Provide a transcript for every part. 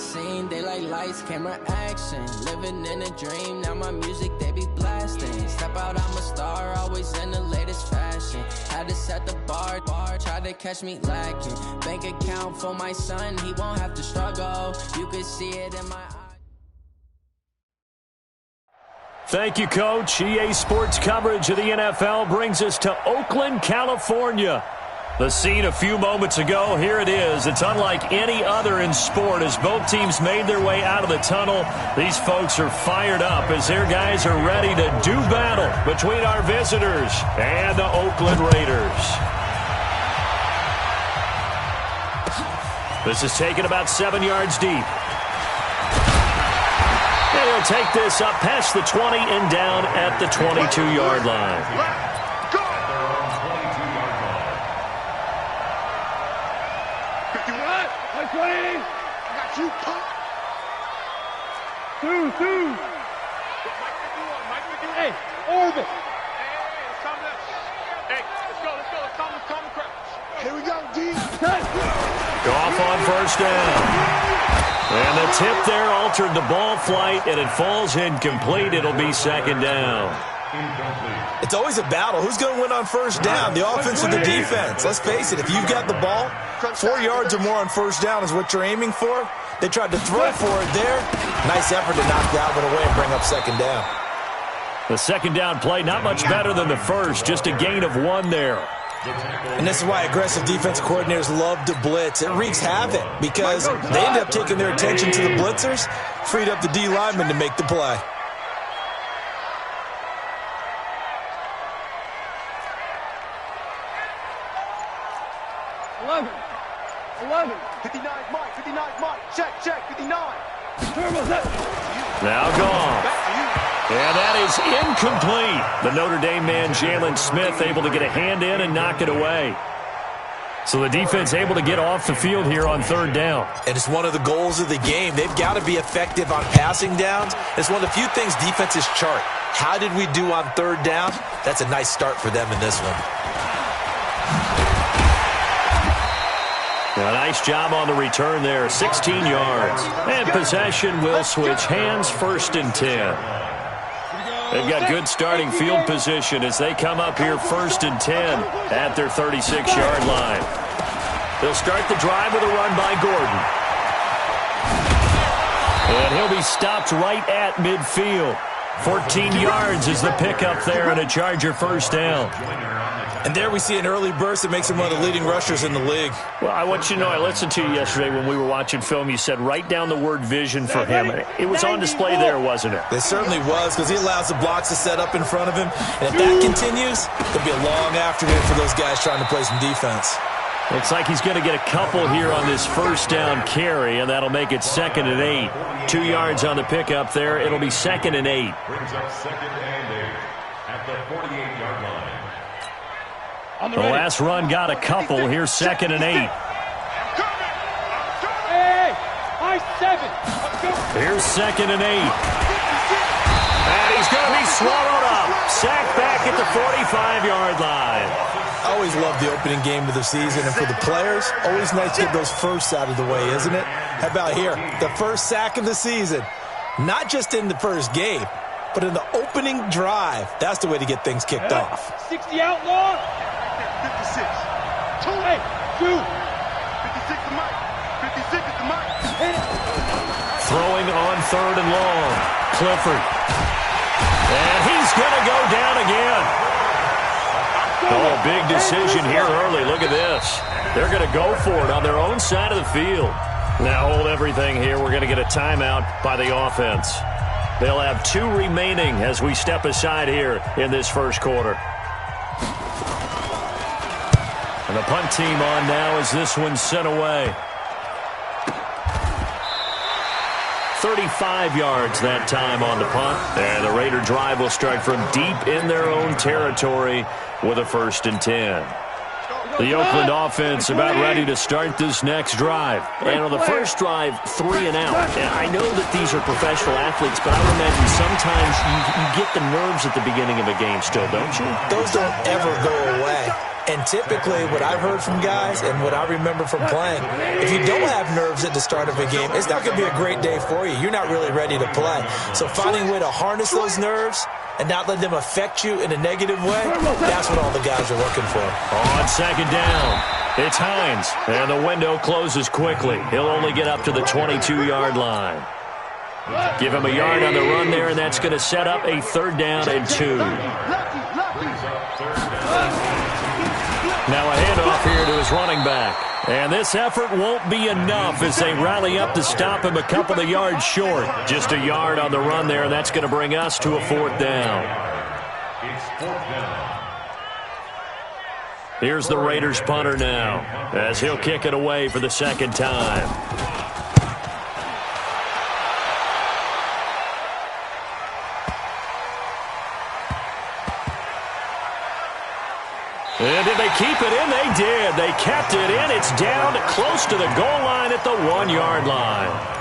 scene, they like lights, camera, action. Living in a dream, now my music they be blasting. Step out, I'm a star, always in the latest fashion. Had to set the bar, try to catch me lacking. Bank account for my son, he won't have to struggle. You can see it in my eyes. Thank you, Coach. EA Sports coverage of the NFL brings us to Oakland, California. The scene a few moments ago, here it is. It's unlike any other in sport as both teams made their way out of the tunnel. These folks are fired up as their guys are ready to do battle between our visitors and the Oakland Raiders. This is taken about 7 yards deep. And he'll take this up past the 20 and down at the 22-yard line. Let's go! 51. 20. I got you, punk. 2. Mike 51. Hey, orbit. Hey, it's time to... Hey, let's go. It's time to crash. Here we go, D. Goff on first down. And the tip there altered the ball flight, and it falls incomplete. It'll be second down. It's always a battle. Who's going to win on first down, the offense or the defense? Let's face it, if you've got the ball, 4 yards or more on first down is what you're aiming for. They tried to throw for it there. Nice effort to knock that one away and bring up second down. The second down play, not much better than the first, just a gain of 1 there. And this is why aggressive defensive coordinators love to blitz. It wreaks havoc because they end up taking their attention to the blitzers, freed up the D lineman to make the play. Eleven. 59 Mike. Check. 59. Now gone. And that is incomplete. The Notre Dame man, Jalen Smith, able to get a hand in and knock it away. So the defense able to get off the field here on third down. And it's one of the goals of the game. They've got to be effective on passing downs. It's one of the few things defenses chart. How did we do on third down? That's a nice start for them in this one. A nice job on the return there, 16 yards. And possession will switch hands, first and 10. They've got good starting field position as they come up here first and 10 at their 36-yard line. They'll start the drive with a run by Gordon. And he'll be stopped right at midfield. 14 yards is the pickup there and a Charger first down. And there we see an early burst that makes him one of the leading rushers in the league. Well, I want you to know, I listened to you yesterday when we were watching film. You said write down the word vision for him. It was on display there, wasn't it? It certainly was, because he allows the blocks to set up in front of him. And if that continues, it'll be a long afternoon for those guys trying to play some defense. Looks like he's going to get a couple here on this first down carry, and that'll make it 2nd and 8. 2 yards on the pickup there. It'll be 2nd and 8. Brings up 2nd and 8 at the 48-yard line. The last run got a couple. Here's 2nd and 8. Hey, I-7. Here's 2nd and 8. And he's going to be swallowed up. Sacked back at the 45-yard line. I always love the opening game of the season, and for the players, always nice to get those firsts out of the way, isn't it? How about here? The first sack of the season. Not just in the first game, but in the opening drive. That's the way to get things kicked off. 60 outlaw. 56. 2. Hey, 2. 56 to Mike. 56 to Mike. Throwing on 3rd and long. Clifford. And he's going to go down again. Oh, big decision here early. Look at this. They're going to go for it on their own side of the field. Now hold everything here. We're going to get a timeout by the offense. They'll have 2 remaining as we step aside here in this first quarter. And the punt team on now as this one's sent away. 35 yards that time on the punt. And the Raider drive will start from deep in their own territory with a 1st and 10. The Oakland offense about ready to start this next drive. And on the first drive, 3 and out. And I know that these are professional athletes, but I would imagine sometimes you get the nerves at the beginning of a game still, don't you? Those don't ever go away. And typically what I've heard from guys and what I remember from playing, if you don't have nerves at the start of a game, it's not going to be a great day for you. You're not really ready to play. So finding a way to harness those nerves and not let them affect you in a negative way, that's what all the guys are looking for. On second down, it's Hines, and the window closes quickly. He'll only get up to the 22-yard line. Give him a yard on the run there, and that's going to set up a 3rd down and 2. Now a handoff here to his running back. And this effort won't be enough as they rally up to stop him a couple of yards short. Just a yard on the run there, and that's going to bring us to a 4th down. It's 4th down. Here's the Raiders punter now as he'll kick it away for the 2nd time. And did they keep it in? They did. They kept it in. It's down close to the goal line at the 1-yard line.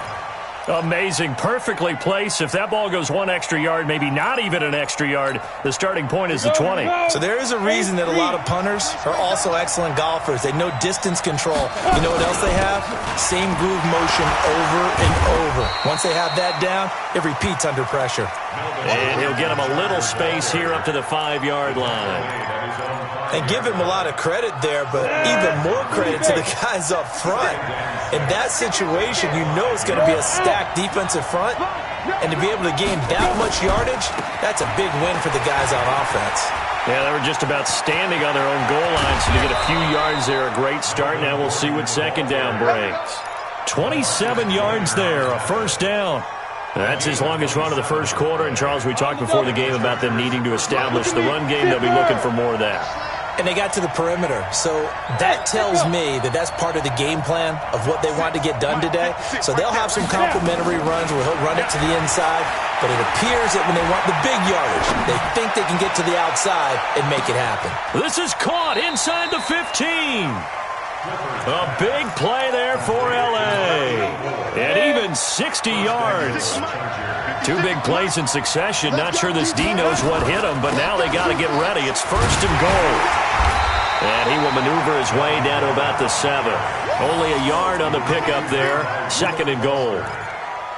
Amazing. Perfectly placed. If that ball goes 1 extra yard, maybe not even an extra yard, the starting point is the 20. So there is a reason that a lot of punters are also excellent golfers. They know distance control. You know what else they have? Same groove motion over and over. Once they have that down, it repeats under pressure. And he'll get him a little space here up to the 5-yard line. And give him a lot of credit there, but even more credit to the guys up front. In that situation, you know it's going to be a stacked defensive front. And to be able to gain that much yardage, that's a big win for the guys on offense. Yeah, they were just about standing on their own goal line, so to get a few yards there, a great start. Now we'll see what 2nd down brings. 27 yards there, a 1st down. That's his longest run of the 1st quarter. And, Charles, we talked before the game about them needing to establish the run game. They'll be looking for more of that. And they got to the perimeter. So that tells me that that's part of the game plan of what they want to get done today. So they'll have some complimentary runs where he'll run it to the inside. But it appears that when they want the big yardage, they think they can get to the outside and make it happen. This is caught inside the 15. A big play there for L.A. And even 60 yards. 2 big plays in succession. Not sure this D knows what hit him, but now they got to get ready. It's 1st and goal. And he will maneuver his way down to about the 7. Only a yard on the pickup there. 2nd and goal.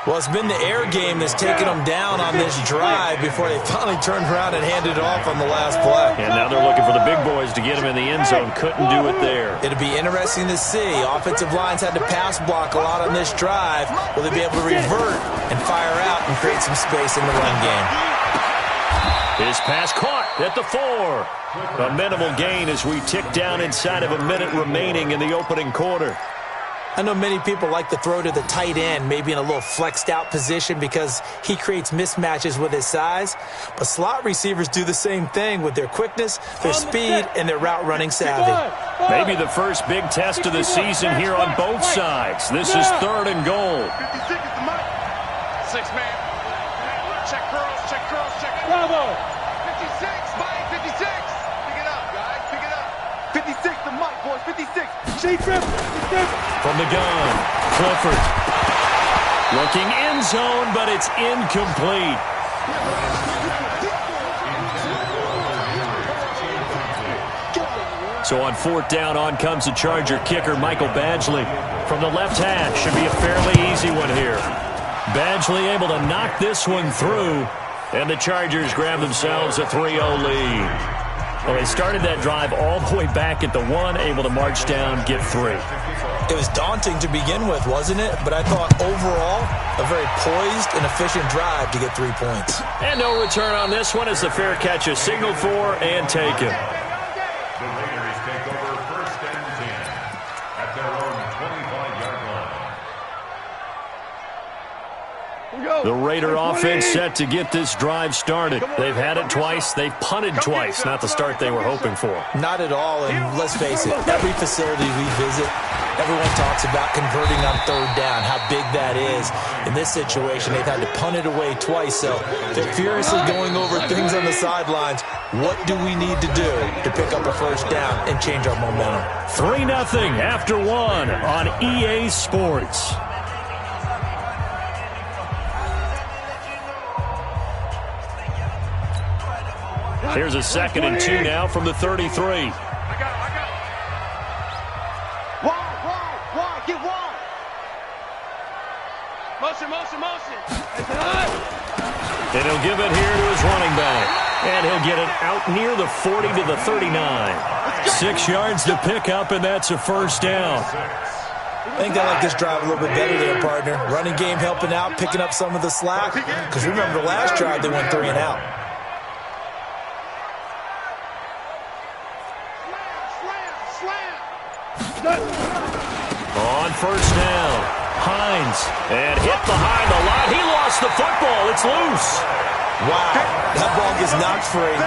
Well, it's been the air game that's taken them down on this drive before they finally turned around and handed it off on the last play. And now they're looking for the big boys to get him in the end zone. Couldn't do it there. It'll be interesting to see. Offensive lines had to pass block a lot on this drive. Will they be able to revert and fire out and create some space in the run game? His pass caught at the 4. A minimal gain as we tick down inside of a minute remaining in the opening quarter. I know many people like to throw to the tight end, maybe in a little flexed out position because he creates mismatches with his size. But slot receivers do the same thing with their quickness, their speed, and their route running savvy. Maybe the first big test of the season here on both sides. This is 3rd and goal. 56 is the mic. 6-man. Check curls, check curls, check curls. Bravo. 56, Mike, 56. Pick it up, guys, pick it up. 56, the mic, boys, 56. From the gun, Clifford. Looking end zone, but it's incomplete. So on 4th down, on comes the Charger kicker, Michael Badgley. From the left hash, should be a fairly easy one here. Badgley able to knock this one through, and the Chargers grab themselves a 3-0 lead. Well, they started that drive all the way back at the 1, able to march down, get 3. It was daunting to begin with, wasn't it? But I thought overall, a very poised and efficient drive to get 3 points. And no return on this one as the fair catch is signaled for and taken. The Raiders take over 1st and 10 at their own 25-yard line. The Raider offense set to get this drive started. They've had it twice. They've punted twice. Not the start they were hoping for. Not at all, and let's face it, every facility we visit, everyone talks about converting on 3rd down, how big that is. In this situation, they've had to punt it away twice, so they're furiously going over things on the sidelines. What do we need to do to pick up a 1st down and change our momentum? 3-0 after 1 on EA Sports. Here's a 2nd and 2 now from the 33. Motion, motion, motion. And he'll give it here to his running back. And he'll get it out near the 40 to the 39. 6 yards to pick up, and that's a first down. I think they like this drive a little bit better there, partner. Running game helping out, picking up some of the slack. Because remember the last drive, they went 3 and out. On first down, Hines, and hit behind the line. He lost the football. It's loose. Wow, that ball gets knocked free,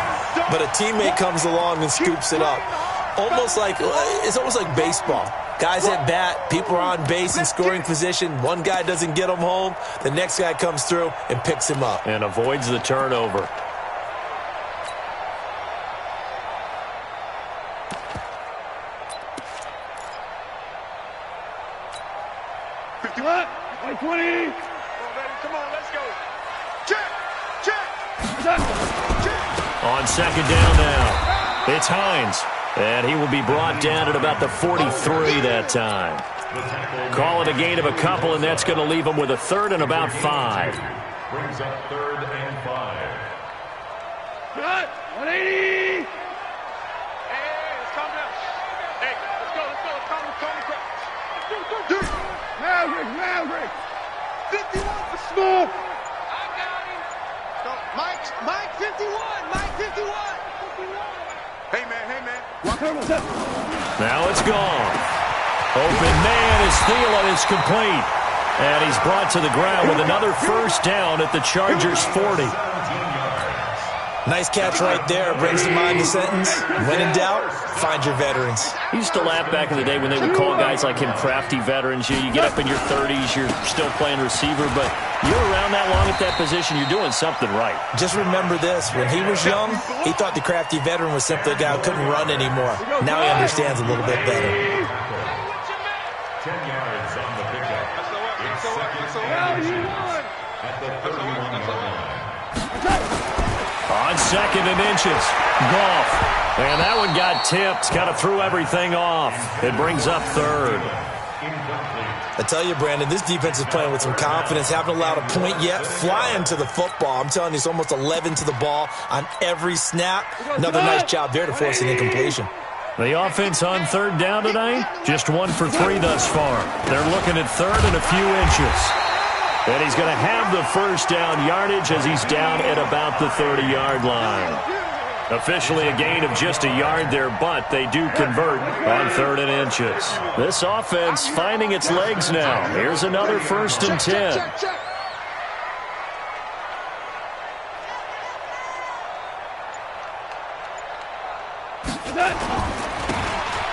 but a teammate comes along and scoops it up. It's almost like baseball. Guys at bat, people are on base in scoring position. One guy doesn't get him home. The next guy comes through and picks him up. And avoids the turnover. What? 20. Come on, let's go. Check, check. On second down now, it's Hines. And he will be brought down at about the 43 that time. Call it a gain of a couple, and that's going to leave him with a third and about 5. Brings up 3rd and 5. 180. Hey, let's calm down. Hey, let's go. Calm the crowd. Maverick. 51 for Smith. I got him. Mike 51. Mike 51. Hey, man. Now it's gone. Open man is Thielen is complete. And he's brought to the ground with another first down at the Chargers' 40. Nice catch right there. Brings to mind the sentence, when in doubt, find your veterans. I used to laugh back in the day when they would call guys like him crafty veterans. You get up in your 30s, you're still playing receiver, but you're around that long at that position, you're doing something right. Just remember this. When he was young, he thought the crafty veteran was simply a guy who couldn't run anymore. Now he understands a little bit better. 10 yards on the pickup. It's 2nd and 8 at the 31-yard line. On 2nd and inches, Goff. And that one got tipped, kind of threw everything off. It brings up 3rd. I tell you, Brandon, this defense is playing with some confidence. Haven't allowed a point yet. Flying to the football. I'm telling you, it's almost 11 to the ball on every snap. Another nice job there to force an incompletion. The offense on 3rd down tonight, just 1 for 3 thus far. They're looking at 3rd and a few inches. And he's going to have the first down yardage as he's down at about the 30-yard line. Officially a gain of just a yard there, but they do convert on 3rd and inches. This offense finding its legs now. Here's another 1st and 10.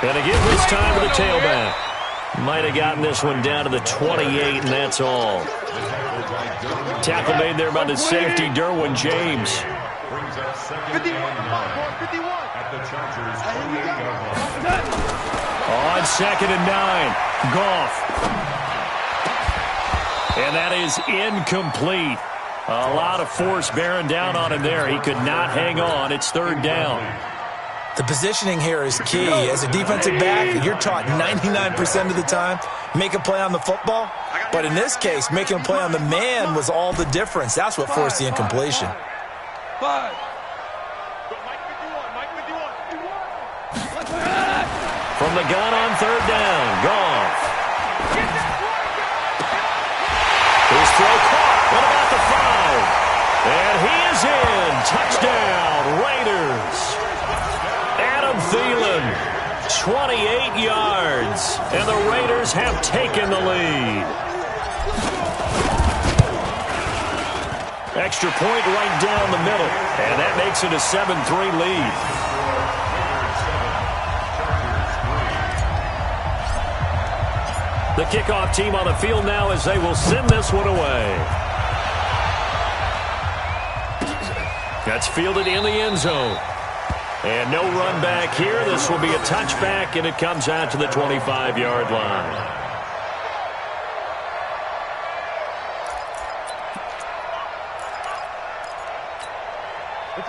And again this time to the tailback. Might have gotten this one down to the 28, and that's all. Tackle made there by the safety, Derwin James. 51. At the Chargers' 28-yard line. On 2nd and 9, Goff. And that is incomplete. A lot of force bearing down on him there. He could not hang on. It's 3rd down. The positioning here is key. As a defensive back, you're taught 99% of the time, make a play on the football. But in this case, making a play on the man was all the difference. That's what forced the incompletion. 5. From the gun on 3rd down, Goff. His throw caught. What about the 5? And he is in. Touchdown, Raiders. Adam Thielen, 28 yards. And the Raiders have taken the lead. Extra point right down the middle. And that makes it a 7-3 lead. The kickoff team on the field now as they will send this one away. That's fielded in the end zone. And no run back here. This will be a touchback, and it comes out to the 25-yard line.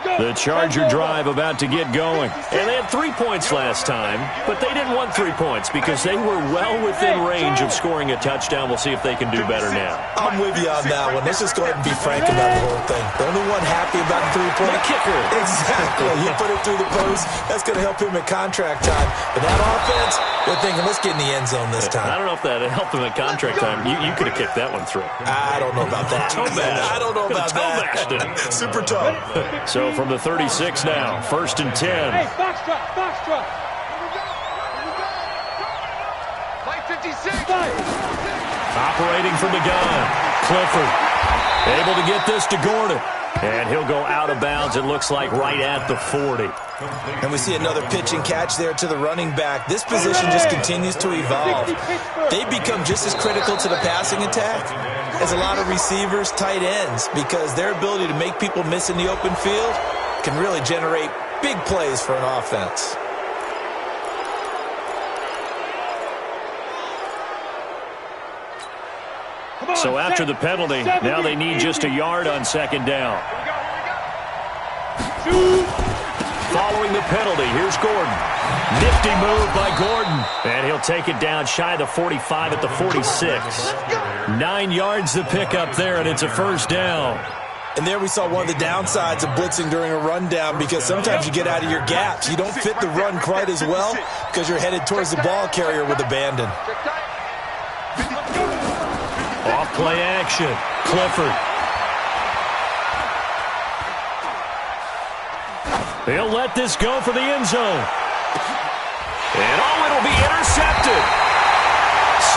The Charger drive about to get going. And they had 3 points last time, but they didn't want 3 points because they were well within range of scoring a touchdown. We'll see if they can do better now. I'm with you on that one. Let's just go ahead and be frank about the whole thing. The only one happy about the 3-point. The kicker. Exactly. You put it through the post. That's going to help him at contract time. But that offense, they're thinking, let's get in the end zone this time. I don't know if that helped him at contract time. You could have kicked that one through. I don't know about that. I don't know about that. Super toe. So from the 36 now, 1st and 10. Hey, box drop. Play 56. Operating from the gun. Clifford able to get this to Gordon. And he'll go out of bounds, it looks like, right at the 40. And we see another pitch and catch there to the running back. This position just continues to evolve. They become just as critical to the passing attack as a lot of receivers, tight ends, because their ability to make people miss in the open field can really generate big plays for an offense. So after the penalty, now they need just a yard on 2nd down. Following the penalty, here's Gordon. Nifty move by Gordon. And he'll take it down shy of the 45 at the 46. 9 yards to pick up there, and it's a 1st down. And there we saw one of the downsides of blitzing during a rundown, because sometimes you get out of your gaps. You don't fit the run quite as well because you're headed towards the ball carrier with abandon. Off play action. Clifford. He'll let this go for the end zone. And it'll be intercepted.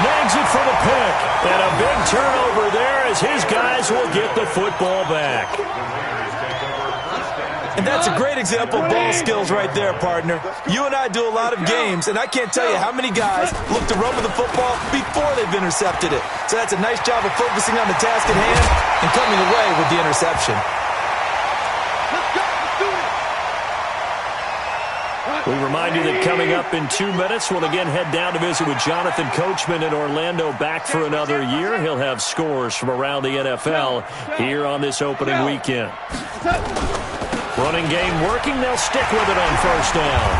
Snags it for the pick. And a big turnover there as his guys will get the football back. And that's a great example of ball skills right there, partner. You and I do a lot of games, and I can't tell you how many guys look to run with the football before they've intercepted it. So that's a nice job of focusing on the task at hand and coming away with the interception. We remind you that coming up in 2 minutes, we'll again head down to visit with Jonathan Coachman in Orlando, back for another year. He'll have scores from around the NFL here on this opening weekend. Running game working. They'll stick with it on 1st down.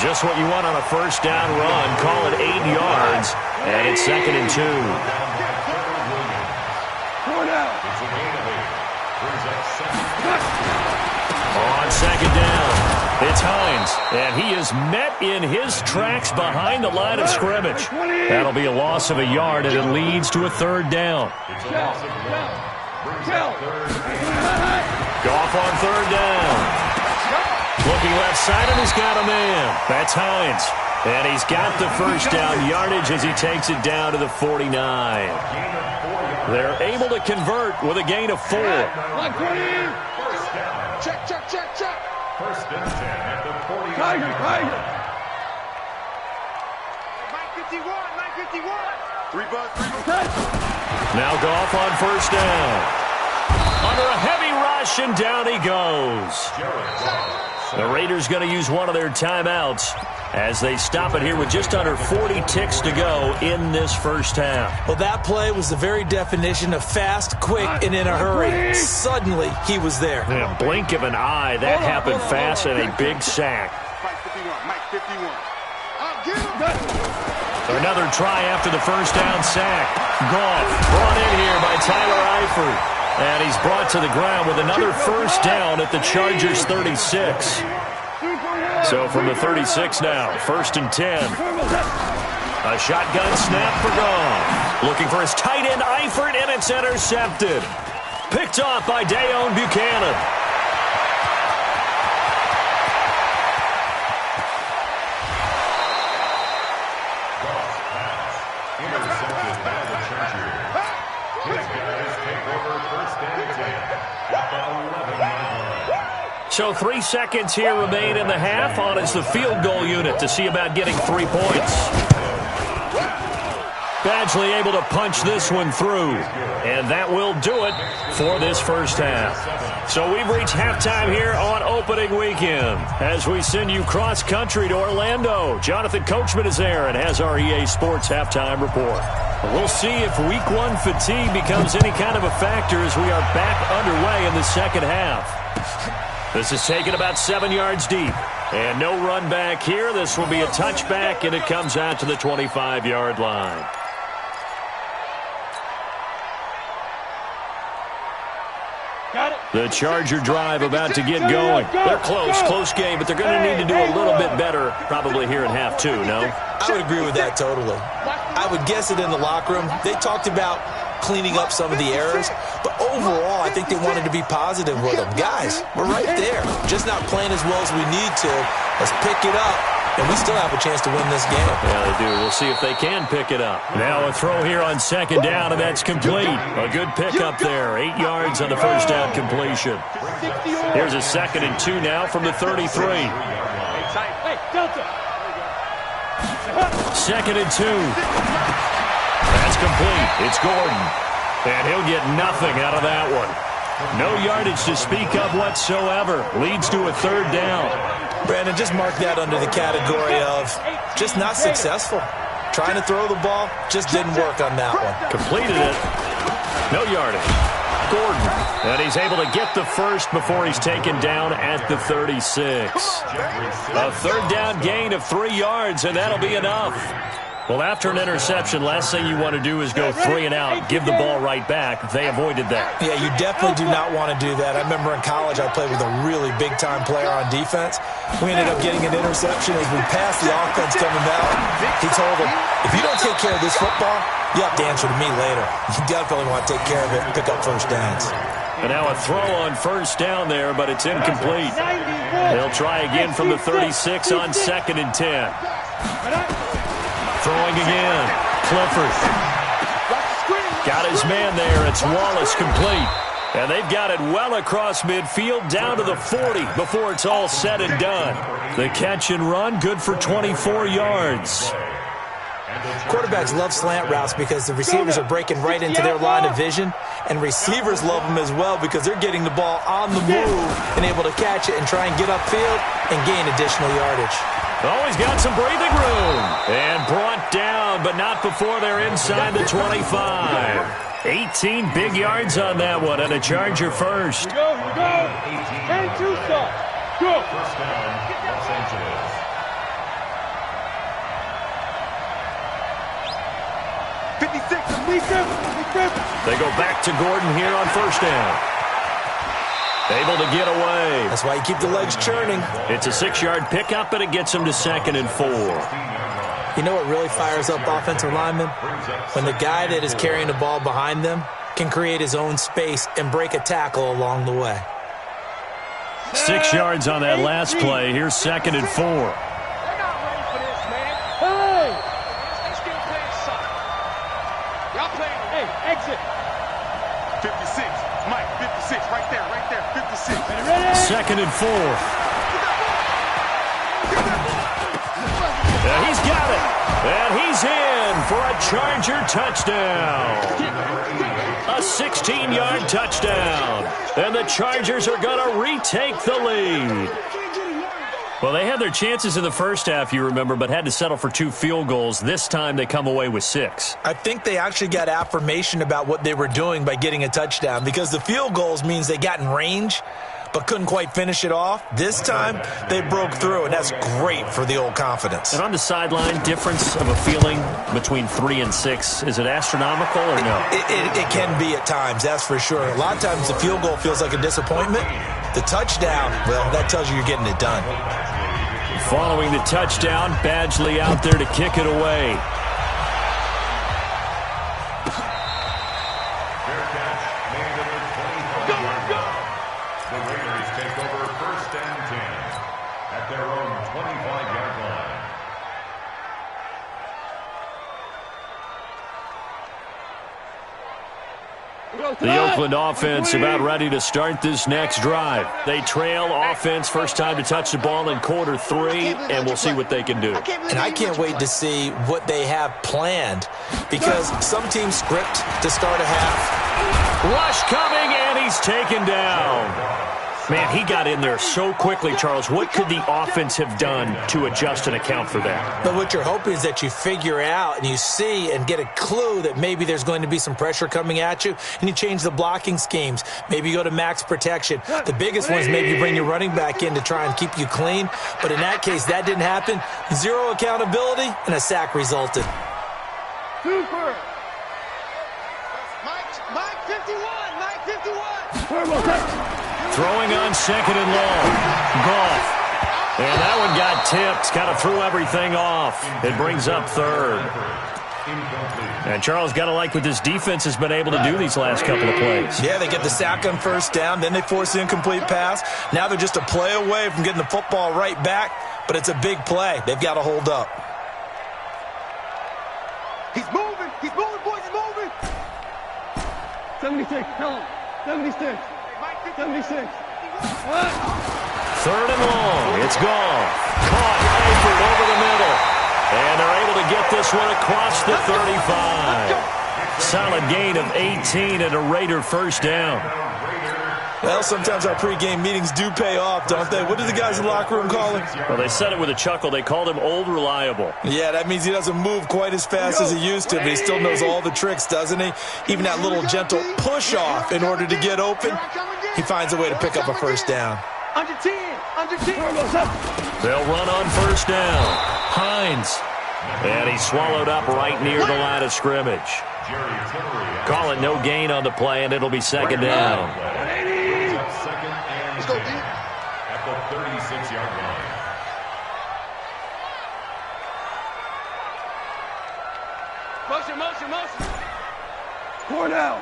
Just what you want on a 1st down run. Call it 8 yards, and it's 2nd and 2. On 2nd down. It's Hines, and he is met in his tracks behind the line of scrimmage. That'll be a loss of a yard, and it leads to a 3rd down. Goff on 3rd down. Looking left side, and he's got a man. That's Hines. And he's got the 1st down yardage as he takes it down to the 49. They're able to convert with a gain of 4. Check. 1st and 10 at the 49. Tiger. 951. 3 buzz. Now Goff on 1st down. Under a heavy rush, and down he goes. The Raiders going to use one of their timeouts as they stop it here with just under 40 ticks to go in this 1st half. Well, that play was the very definition of fast, quick, and in a hurry. Suddenly, he was there. In a blink of an eye, that happened fast, and a big sack. Mike 51. Another try after the 1st down sack. Goff brought in here by Tyler Eifert. And he's brought to the ground with another 1st down at the Chargers' 36. So from the 36 now, 1st and 10. A shotgun snap for Goff. Looking for his tight end, Eifert, and it's intercepted. Picked off by Dayon Buchanan. Intercepted by the Chargers. His guys take over 1st and 10 at the 11-yard line. So 3 seconds here remain in the half. On is the field goal unit to see about getting 3 points. Badgley able to punch this one through. And that will do it for this 1st half. So we've reached halftime here on opening weekend. As we send you cross-country to Orlando, Jonathan Coachman is there and has our EA Sports halftime report. We'll see if Week 1 fatigue becomes any kind of a factor as we are back underway in the 2nd half. This is taken about 7 yards deep. And no run back here. This will be a touchback, and it comes out to the 25-yard line. The Charger drive about to get going. They're close game, but they're going to need to do a little bit better probably here in half two, no? I would agree with that totally. I would guess it in the locker room. They talked about cleaning up some of the errors, but overall, I think they wanted to be positive with them. Guys, we're right there. Just not playing as well as we need to. Let's pick it up, and we still have a chance to win this game. Yeah, they do. We'll see if they can pick it up. Now a throw here on second down, and that's complete. A good pickup there. 8 yards on the first down completion. Here's a 2nd and 2 now from the 33. 2nd and 2. That's complete. It's Gordon. And he'll get nothing out of that one. No yardage to speak of whatsoever. Leads to a 3rd down. Brandon, just mark that under the category of just not successful. Trying to throw the ball, just didn't work on that one. Completed it. No yardage. Gordon. And he's able to get the first before he's taken down at the 36. A 3rd down gain of 3 yards, and that'll be enough. Well, after an interception, last thing you want to do is go 3 and out, give the ball right back. They avoided that. Yeah, you definitely do not want to do that. I remember in college I played with a really big-time player on defense. We ended up getting an interception as we passed the offense coming out. He told him, if you don't take care of this football, you have to answer to me later. You definitely want to take care of it and pick up first downs. And now a throw on first down there, but it's incomplete. They'll try again from the 36 on 2nd and 10. Throwing again. Clifford. Got his man there. It's Wallace complete. And they've got it well across midfield down to the 40 before it's all said and done. The catch and run, good for 24 yards. Quarterbacks love slant routes because the receivers are breaking right into their line of vision, and receivers love them as well because they're getting the ball on the move and able to catch it and try and get upfield and gain additional yardage. Always got some breathing room. And brought down, but not before they're inside the 25. 18 big yards on that one, and a Charger first. Here we go. And 2 stop. Go. First down, Los Angeles. They go back to Gordon here on first down. Able to get away. That's why you keep the legs churning. It's a 6-yard pickup, and it gets them to 2nd and 4. You know what really fires up offensive linemen? When the guy that is carrying the ball behind them can create his own space and break a tackle along the way. 6 yards on that last play. Here's 2nd and 4. They're not ready for this, man. Hey! They still playing soccer. Y'all playing. Hey, exit. 56. Mike, 56. Right there. 56. 2nd and 4. Yeah, he's got it. And he's in for a Charger touchdown. A 16-yard touchdown. And the Chargers are going to retake the lead. Well, they had their chances in the first half, you remember, but had to settle for 2 field goals. This time they come away with 6. I think they actually got affirmation about what they were doing by getting a touchdown, because the field goals means they got in range but couldn't quite finish it off. This time they broke through, and that's great for the old confidence. And on the sideline, difference of a feeling between 3 and 6, is it astronomical or no? It can be at times, that's for sure. A lot of times the field goal feels like a disappointment. The touchdown, well, that tells you you're getting it done. Following the touchdown, Badgley out there to kick it away. Fair catch made at the 25-yard line. The Raiders take over first and 10 at their own 25-yard line. The Oakland offense about ready to start this next drive. They trail offense first time to touch the ball in quarter 3, and we'll see what they can do. And I can't wait to see what they have planned, because some teams script to start a half. Rush coming, and he's taken down. Man, he got in there so quickly, Charles. What could the offense have done to adjust and account for that? But what you're hoping is that you figure out and you see and get a clue that maybe there's going to be some pressure coming at you, and you change the blocking schemes. Maybe you go to max protection. The biggest one is maybe you bring your running back in to try and keep you clean. But in that case, that didn't happen. Zero accountability, and a sack resulted. Super. Mike 51. Mike 51. Throwing on second and long. Goff. And that one got tipped. Kind of threw everything off. It brings up third. And Charles, got to like what this defense has been able to do these last couple of plays. Yeah, they get the sack on first down, then they force the incomplete pass. Now they're just a play away from getting the football right back, but it's a big play. They've got to hold up. He's moving. He's moving, boys. He's moving. 76. Tell him. 76. 76. Third and long. It's gone. Caught Eifert over the middle. And they're able to get this one across the 35. Solid gain of 18 and a Raider first down. Well, sometimes our pregame meetings do pay off, don't they? What do the guys in the locker room call him? Well, they said it with a chuckle. They called him Old Reliable. Yeah, that means he doesn't move quite as fast as he used to, but he still knows all the tricks, doesn't he? Even that little gentle push-off in order to get open, he finds a way to pick up a first down. Under 10. Under 10. They'll run on first down. Hines. And he's swallowed up right near the line of scrimmage. Call it no gain on the play, and it'll be second down. Let's go, D. At the 36-yard line. Motion, motion, motion. Four down.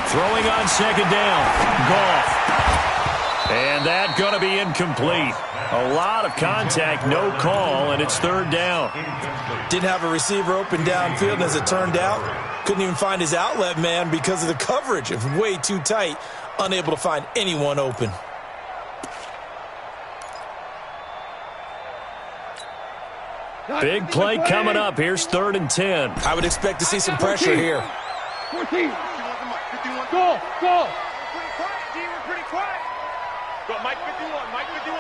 Throwing on second down. Goff. And that going to be incomplete. A lot of contact, no call, and it's third down. Didn't have a receiver open downfield, and as it turned out, couldn't even find his outlet man because of the coverage. It was way too tight, unable to find anyone open. Big play coming up. Here's third and 10. I would expect to see some pressure here. 14. 51. Go, go. Pretty quiet, D. We're pretty quiet. Go, Mike 51. Mike 51.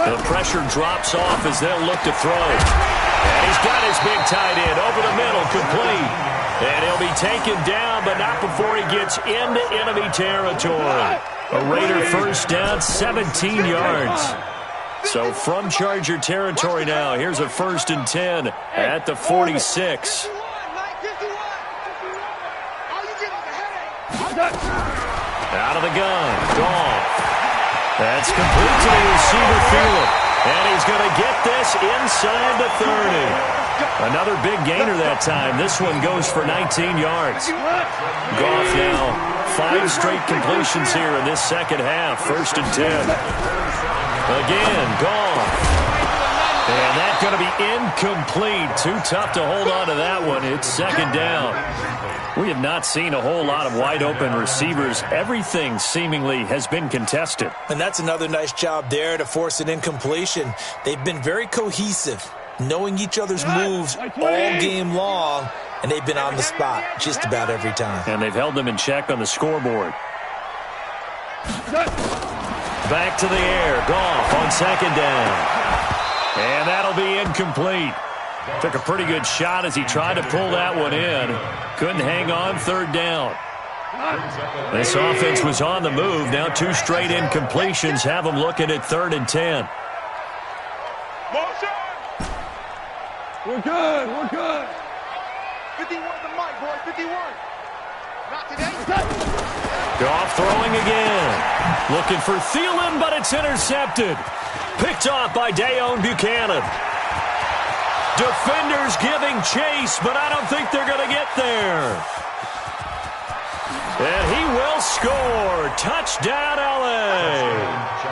The pressure drops off as they'll look to throw. And he's got his big tight end over the middle, complete. And he'll be taken down, but not before he gets into enemy territory. A Raider first down, 17 yards. So from Charger territory now, here's a first and 10 at the 46. Out of the gun, Goff. That's complete to the receiver, Thielen. And he's going to get this inside the 30. Another big gainer that time. This one goes for 19 yards. Goff now 5 straight completions here in this second half. First and 10. Again, Goff. And that's going to be incomplete. Too tough to hold on to that one. It's second down. We have not seen a whole lot of wide-open receivers. Everything seemingly has been contested. And that's another nice job there to force an incompletion. They've been very cohesive, knowing each other's moves all game long, and they've been on the spot just about every time. And they've held them in check on the scoreboard. Back to the air. Goff on second down. And that'll be incomplete. Took a pretty good shot as he tried to pull that one in. Couldn't hang on, third down. This offense was on the move. Now 2 straight incompletions have them looking at third and 10. Motion! We're good, we're good. 51 the mic, boy, 51. Not today. Goff throwing again. Looking for Thielen, but it's intercepted. Picked off by Dayon Buchanan. Defenders giving chase, but I don't think they're going to get there. And he will score. Touchdown, L.A.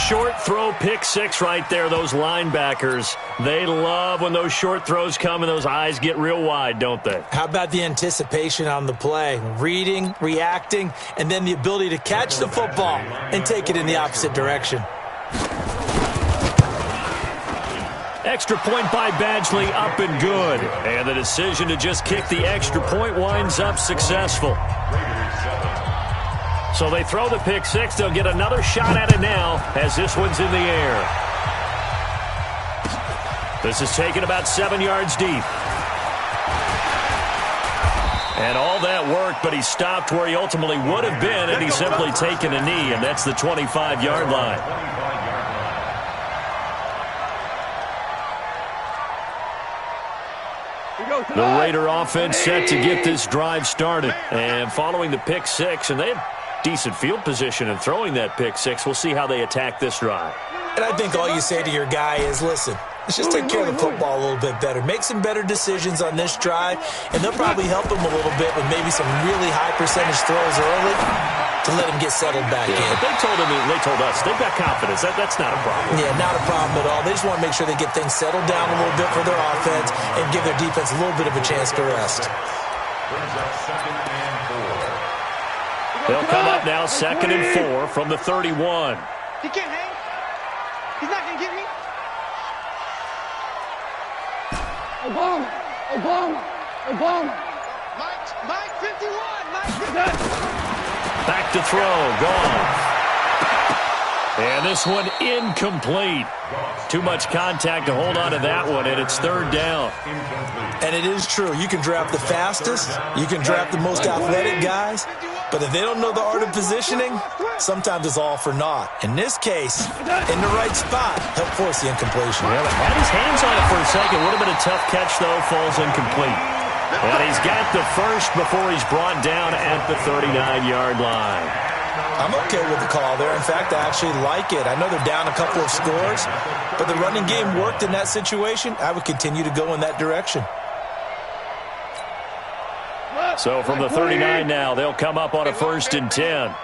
Short throw, pick 6 right there. Those linebackers, they love when those short throws come and those eyes get real wide, don't they? How about the anticipation on the play? Reading, reacting, and then the ability to catch the football and take it in the opposite direction. Extra point by Badgley, up and good. And the decision to just kick the extra point winds up successful. So they throw the pick six. They'll get another shot at it now as this one's in the air. This is taken about 7 yards deep. And all that worked, but he stopped where he ultimately would have been had he simply taken a knee, and that's the 25-yard line. The Raider offense set to get this drive started. And following the pick six, and they had decent field position in throwing that pick six. We'll see how they attack this drive. And I think all you say to your guy is, listen, let's just take care of the football a little bit better. Make some better decisions on this drive, and they'll probably help him a little bit with maybe some really high percentage throws early to let him get settled back in. They told us they've got confidence. That's not a problem. Yeah, not a problem at all. They just want to make sure they get things settled down a little bit for their offense and give their defense a little bit of a chance to rest. Brings up 2nd and 4. They'll come up now 2nd and 4 from the 31. He can't hang. He's not going to get me. Obama. Mike 51. Mike 51. Back to throw. Gone. And this one incomplete. Too much contact to hold on to that one, and it's 3rd down. And it is true. You can draft the fastest. You can draft the most athletic guys. But if they don't know the art of positioning, sometimes it's all for naught. In this case, in the right spot, help force the incompletion. Well, had his hands on it for a second. Would have been a tough catch, though. Falls incomplete. And he's got the first before he's brought down at the 39-yard line. I'm okay with the call there. In fact, I actually like it. I know they're down a couple of scores, but the running game worked in that situation. I would continue to go in that direction. So from the 39 now, they'll come up on a 1st and 10.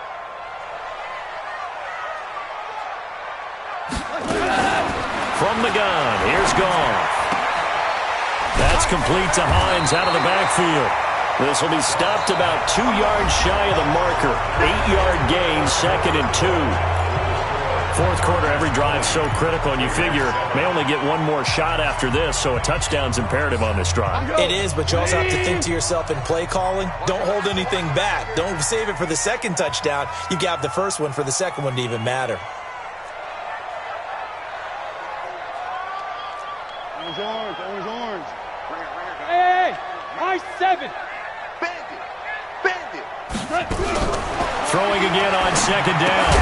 From the gun, here's Goff. That's complete to Hines out of the backfield. This will be stopped about 2 yards shy of the marker. 8-yard gain, 2nd and 2. Fourth quarter, every drive so critical, and you figure may only get one more shot after this, so a touchdown's imperative on this drive. It is, but you also have to think to yourself in play calling. Don't hold anything back. Don't save it for the second touchdown. You got the first one for the second one to even matter. Orange. Hey! Nice 7. Bandit. Throwing again on 2nd down.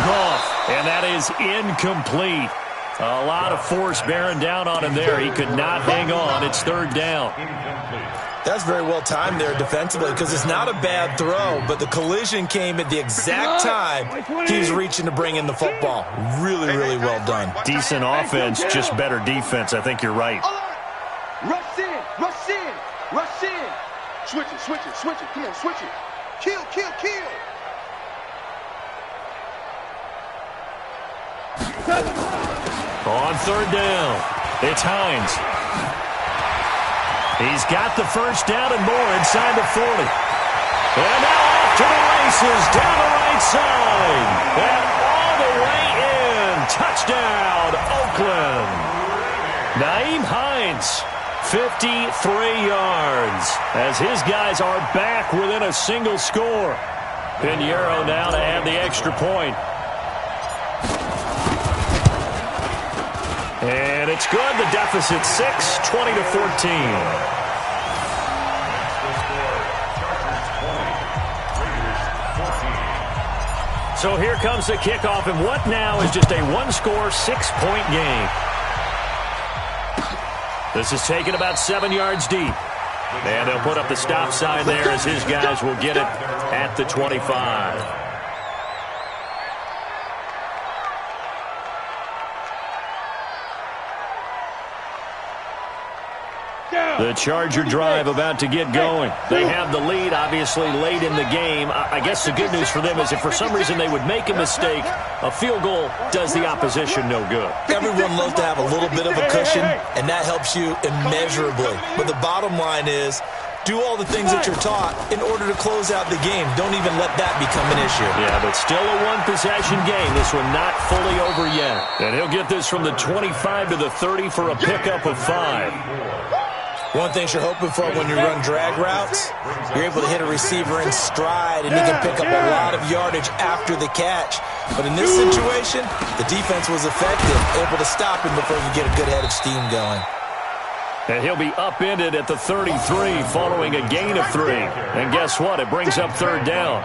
Goff, and that is incomplete. A lot of force bearing down on him there. He could not hang on. It's 3rd down. That's very well timed there defensively because it's not a bad throw, but the collision came at the exact time he was reaching to bring in the football. Really, really well done. Decent offense, just better defense. I think you're right. Rush in. Switch it. Come on, switch it. Kill. On 3rd down, it's Hines. He's got the first down and more inside the 40. And now off to the races, down the right side. And all the way in. Touchdown, Oakland. Nyheim Hines, 53 yards, as his guys are back within a single score. Pinheiro now to add the extra point. And it's good. The deficit 6, 20-14. So here comes the kickoff, and what now is just a one-score, 6-point game. This is taken about 7 yards deep. And they'll put up the stop sign there as his guys will get it at the 25. The Charger drive about to get going. They have the lead, obviously, late in the game. I guess the good news for them is if for some reason they would make a mistake, a field goal does the opposition no good. Everyone loves to have a little bit of a cushion, and that helps you immeasurably. But the bottom line is Do all the things that you're taught in order to close out the game. Don't even let that become an issue. Yeah, but still a one-possession game. This one not fully over yet. And he'll get this from the 25 to the 30 for a pickup of 5. One thing you're hoping for when you run drag routes, you're able to hit a receiver in stride, and he can pick up a lot of yardage after the catch. But in this situation, the defense was effective, able to stop him before he could get a good head of steam going. And he'll be upended at the 33 following a gain of 3. And guess what? It brings up third down.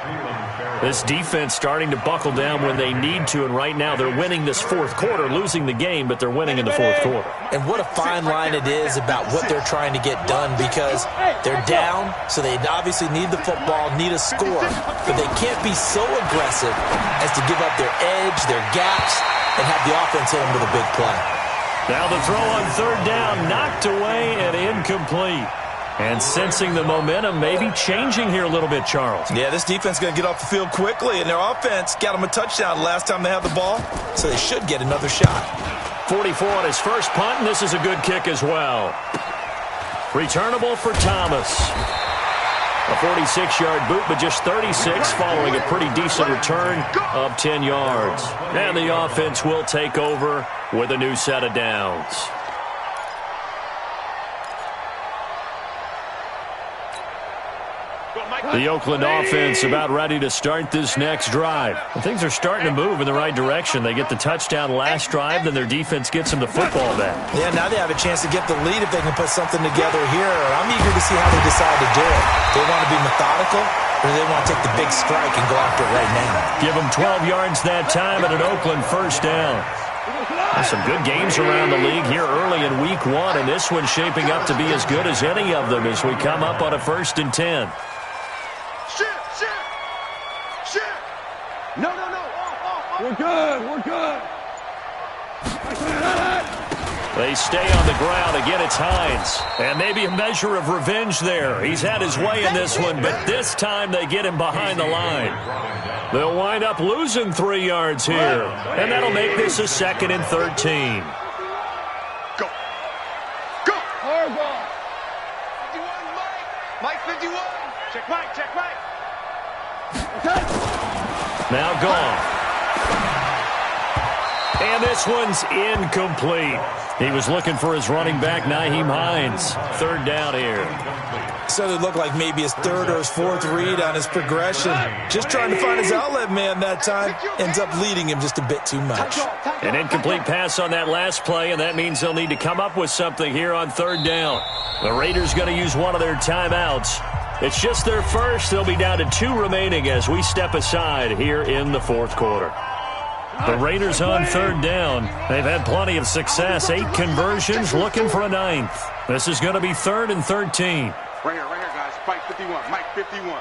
This defense starting to buckle down when they need to, and right now they're winning this fourth quarter, losing the game, but they're winning in the fourth quarter. And what a fine line it is about what they're trying to get done, because they're down, so they obviously need the football, need a score, but they can't be so aggressive as to give up their edge, their gaps, and have the offense hit them with a big play. Now the throw on third down, knocked away and incomplete. And sensing the momentum maybe changing here a little bit, Charles. Yeah, this defense is going to get off the field quickly, and their offense got them a touchdown last time they had the ball, so they should get another shot. 44 on his first punt, and this is a good kick as well. Returnable for Thomas. A 46-yard boot, but just 36 following a pretty decent return of 10 yards. And the offense will take over with a new set of downs. The Oakland offense about ready to start this next drive. And things are starting to move in the right direction. They get the touchdown last drive, then their defense gets them the football back. Yeah, now they have a chance to get the lead if they can put something together here. I'm eager to see how they decide to do it. They want to be methodical, or do they want to take the big strike and go after it right now? Give them 12 yards that time at an Oakland first down. There's some good games around the league here early in week 1, and this one's shaping up to be as good as any of them as we come up on a 1st and 10. No. We're good. They stay on the ground. Again, it's Hines. And maybe a measure of revenge there. He's had his way in this one, but this time they get him behind the line. They'll wind up losing 3 yards here. And that'll make this a 2nd and 13. Go. Hard ball. 51, Mike 51. Check Mike. Now gone. And this one's incomplete. He was looking for his running back, Nyheim Hines. 3rd down here. So it looked like maybe his 3rd or his 4th read on his progression. Just trying to find his outlet man that time. Ends up leading him just a bit too much. An incomplete pass on that last play, and that means they'll need to come up with something here on 3rd down. The Raiders going to use one of their timeouts. It's just their first. They'll be down to 2 remaining as we step aside here in the 4th quarter. The Raiders on 3rd down. They've had plenty of success. 8 conversions, looking for a 9th. This is going to be 3rd and 13. Right here, guys. Mike 51.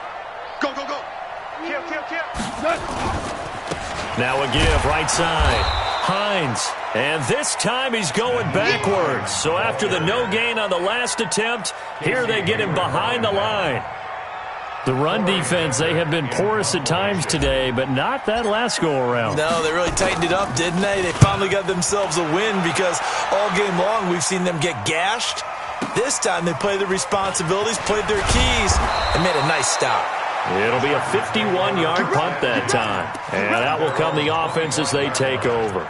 Go. Kill. Now a give, right side. Hines. And this time he's going backwards. So after the no gain on the last attempt, here they get him behind the line. The run defense, they have been porous at times today, but not that last go-around. No, they really tightened it up, didn't they? They finally got themselves a win because all game long we've seen them get gashed. This time they played their responsibilities, played their keys, and made a nice stop. It'll be a 51-yard punt that time. And that will come the offense as they take over.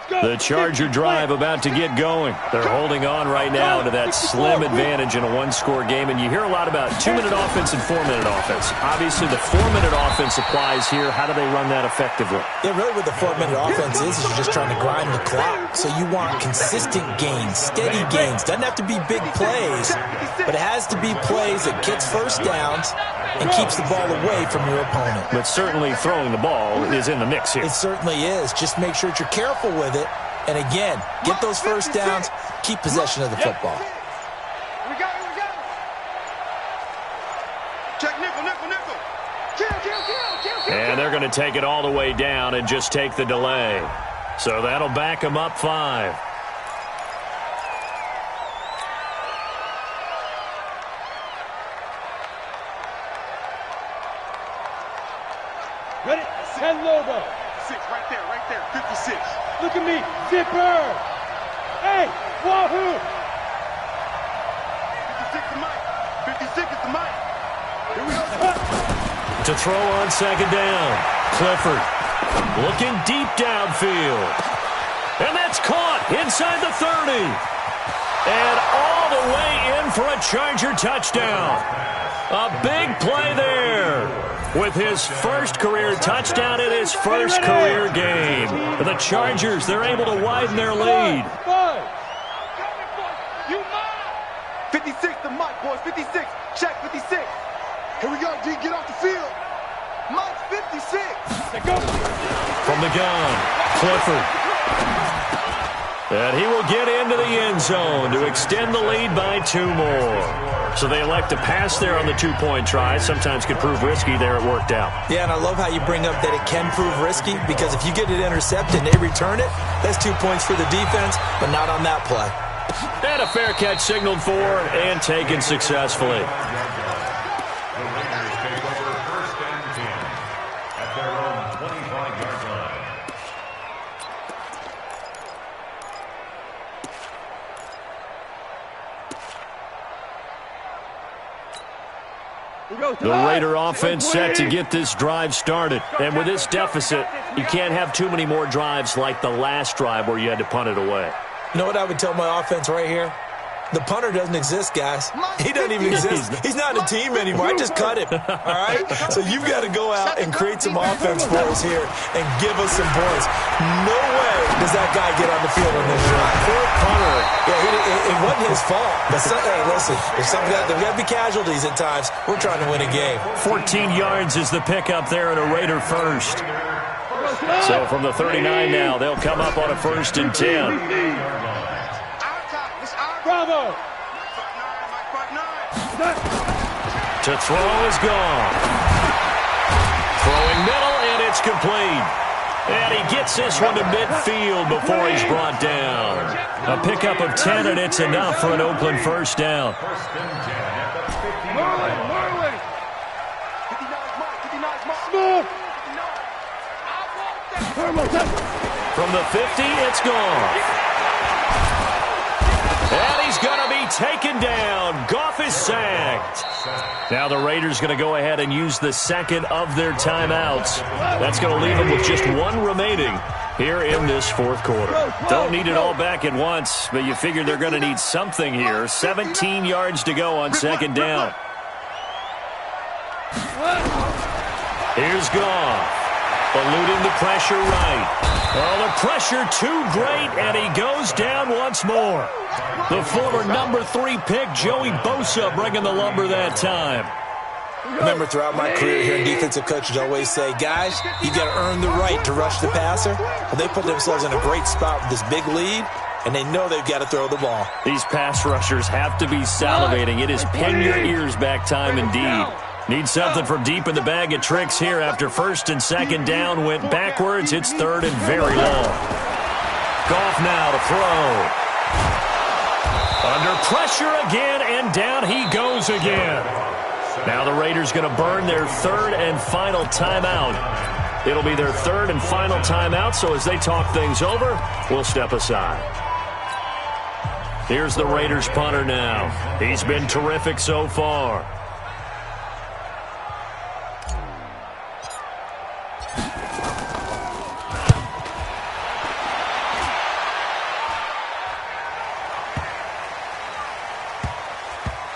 The Charger drive about to get going. They're holding on right now to that slim advantage in a 1-score game. And you hear a lot about 2-minute offense and 4-minute offense. Obviously, the 4-minute offense applies here. How do they run that effectively? Yeah, really what the 4-minute offense is you're just trying to grind the clock. So you want consistent gains, steady gains. Doesn't have to be big plays, but it has to be plays that gets first downs and keeps the ball away from your opponent. But certainly throwing the ball is in the mix here. It certainly is. Just make sure that you're careful with it. And again, get those first downs, keep possession of the football. We got it. Check nickel. Kill. And they're going to take it all the way down and just take the delay. So that'll back them up 5. Ready? Head logo. 6, right there, 56. Look at me, zipper. Hey, wahoo. 56 the mic. 56 is the mic. Here we go. To throw on second down. Clifford looking deep downfield. And that's caught inside the 30. And all the way in for a Charger touchdown. A big play there. With his first career touchdown in his first career game. The Chargers, they're able to widen their lead. 56 the mic, boys. 56. Check 56. Here we go, D. Get off the field. Mike 56. From the gun, Clifford. And he will get into the end zone to extend the lead by 2 more. So they elect to pass there on the 2-point try. Sometimes could prove risky. There it worked out. Yeah, and I love how you bring up that it can prove risky, because if you get it intercepted and they return it, that's 2 points for the defense, but not on that play. And a fair catch signaled for and taken successfully. The Raiders take over 1st and 10 at their own 25-yard line. The Raider offense set to get this drive started. And with this deficit, you can't have too many more drives like the last drive where you had to punt it away. You know what I would tell my offense right here? The punter doesn't exist, guys. He doesn't even exist. He's not a team anymore. I just cut him, all right? So you've got to go out and create some offense for us here and give us some points. No way does that guy get on the field on this drive. Poor punter. Yeah, it wasn't his fault. But hey, listen, there's got to be casualties at times. We're trying to win a game. 14 yards is the pickup there and a Raider first. So from the 39 now, they'll come up on a 1st and 10. Bravo. To throw is gone. Throwing middle, and it's complete. And he gets this one to midfield before he's brought down. A pickup of 10, and it's enough for an Oakland first down. 1st and 10 at the 50. Marley. 59 From the 50, it's gone. And he's going to be taken down. Goff is sacked. Now the Raiders going to go ahead and use the second of their timeouts. That's going to leave them with just 1 remaining here in this 4th quarter. Don't need it all back at once, but you figure they're going to need something here. 17 yards to go on 2nd down. Here's Goff. Eluding the pressure right. Oh, the pressure too great, and he goes down once more. The former number 3 pick, Joey Bosa, bringing the lumber that time. Remember, throughout my career here, defensive coaches always say, guys, you got to earn the right to rush the passer. Well, they put themselves in a great spot with this big lead, and they know they've got to throw the ball. These pass rushers have to be salivating. It is pin your ears back time indeed. Need something from deep in the bag of tricks here after 1st and 2nd down went backwards. It's 3rd and very long. Goff now to throw. Under pressure again, and down he goes again. Now the Raiders going to burn their 3rd and final timeout. It'll be their 3rd and final timeout, so as they talk things over, we'll step aside. Here's the Raiders punter now. He's been terrific so far.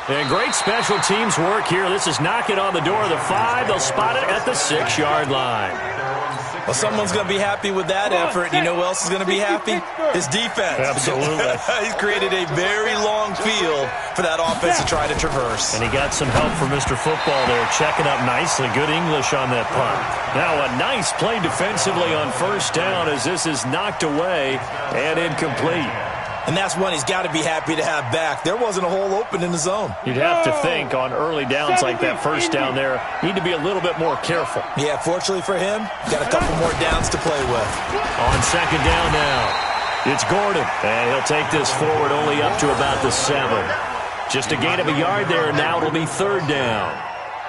And great special teams work here. This is knocking on the door of the 5. They'll spot it at the 6-yard line. Well, someone's going to be happy with that effort. You know who else is going to be happy? His defense. Absolutely. He's created a very long field for that offense to try to traverse. And he got some help from Mr. Football there, checking up nicely. Good English on that punt. Now a nice play defensively on 1st down as this is knocked away and incomplete. And that's one he's got to be happy to have back. There wasn't a hole open in the zone. You'd have to think on early downs like that 1st down there, need to be a little bit more careful. Yeah, fortunately for him, got a couple more downs to play with. On 2nd down now, it's Gordon. And he'll take this forward only up to about the 7. Just a gain of a yard there, and now it'll be 3rd down.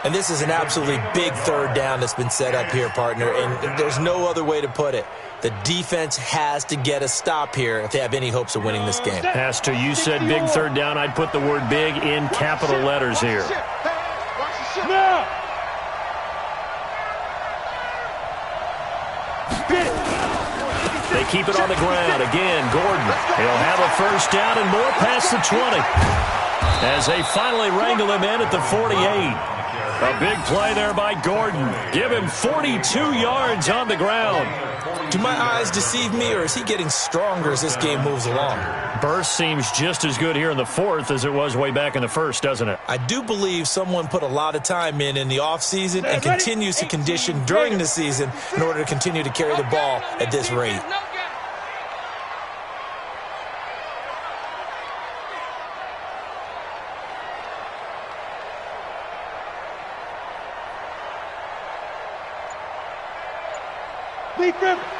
And this is an absolutely big third down that's been set up here, partner, and there's no other way to put it. The defense has to get a stop here if they have any hopes of winning this game. Has to. You said big third down. I'd put the word big in capital letters here. Now! They keep it on the ground. Again, Gordon. He'll have a first down and more past the 20. As they finally wrangle him in at the 48. A big play there by Gordon. Give him 42 yards on the ground. Do my eyes deceive me, or is he getting stronger as this game moves along? Burst seems just as good here in the fourth as it was way back in the first, doesn't it? I do believe someone put a lot of time in the offseason and continues to condition during the season in order to continue to carry the ball at this rate.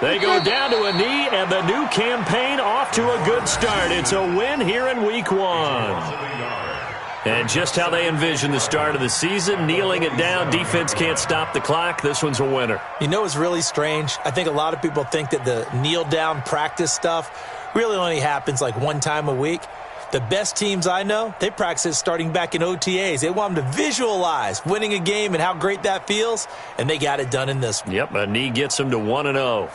They go down to a knee, and the new campaign off to a good start. It's a win here in Week 1. And just how they envision the start of the season, kneeling it down, defense can't stop the clock. This one's a winner. You know what's really strange? I think a lot of people think that the kneel-down practice stuff really only happens like one time a week. The best teams I know, they practice it starting back in OTAs. They want them to visualize winning a game and how great that feels, and they got it done in this one. Yep, a knee gets them to 1-0.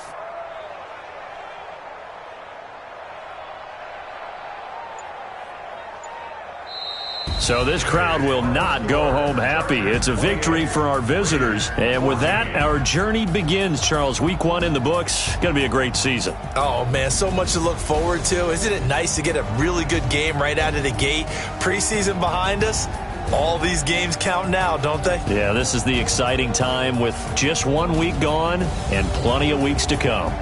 So this crowd will not go home happy. It's a victory for our visitors. And with that, our journey begins, Charles. Week 1 in the books. Going to be a great season. Oh, man, so much to look forward to. Isn't it nice to get a really good game right out of the gate? Preseason behind us. All these games count now, don't they? Yeah, this is the exciting time with just 1 week gone and plenty of weeks to come.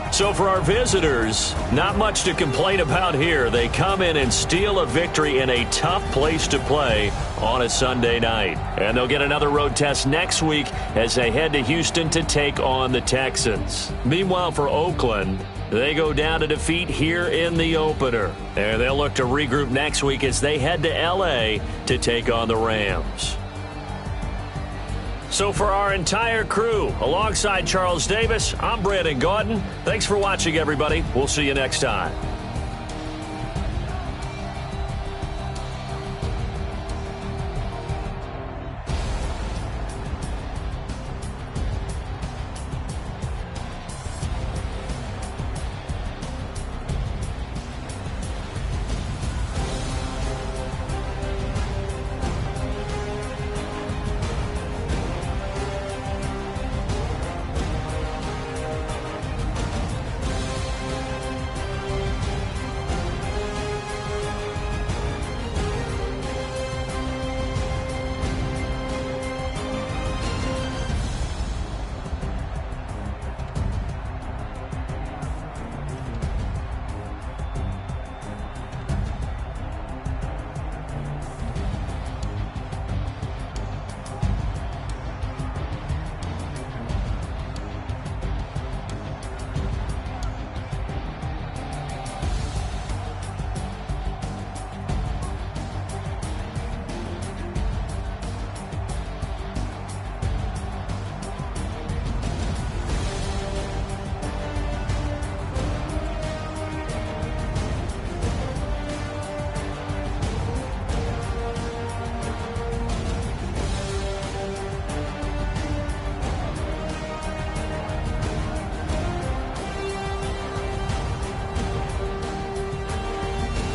So for our visitors, not much to complain about here. They come in and steal a victory in a tough place to play on a Sunday night. And they'll get another road test next week as they head to Houston to take on the Texans. Meanwhile, for Oakland, they go down to defeat here in the opener. And they'll look to regroup next week as they head to L.A. to take on the Rams. So for our entire crew, alongside Charles Davis, I'm Brandon Gaudin. Thanks for watching, everybody. We'll see you next time.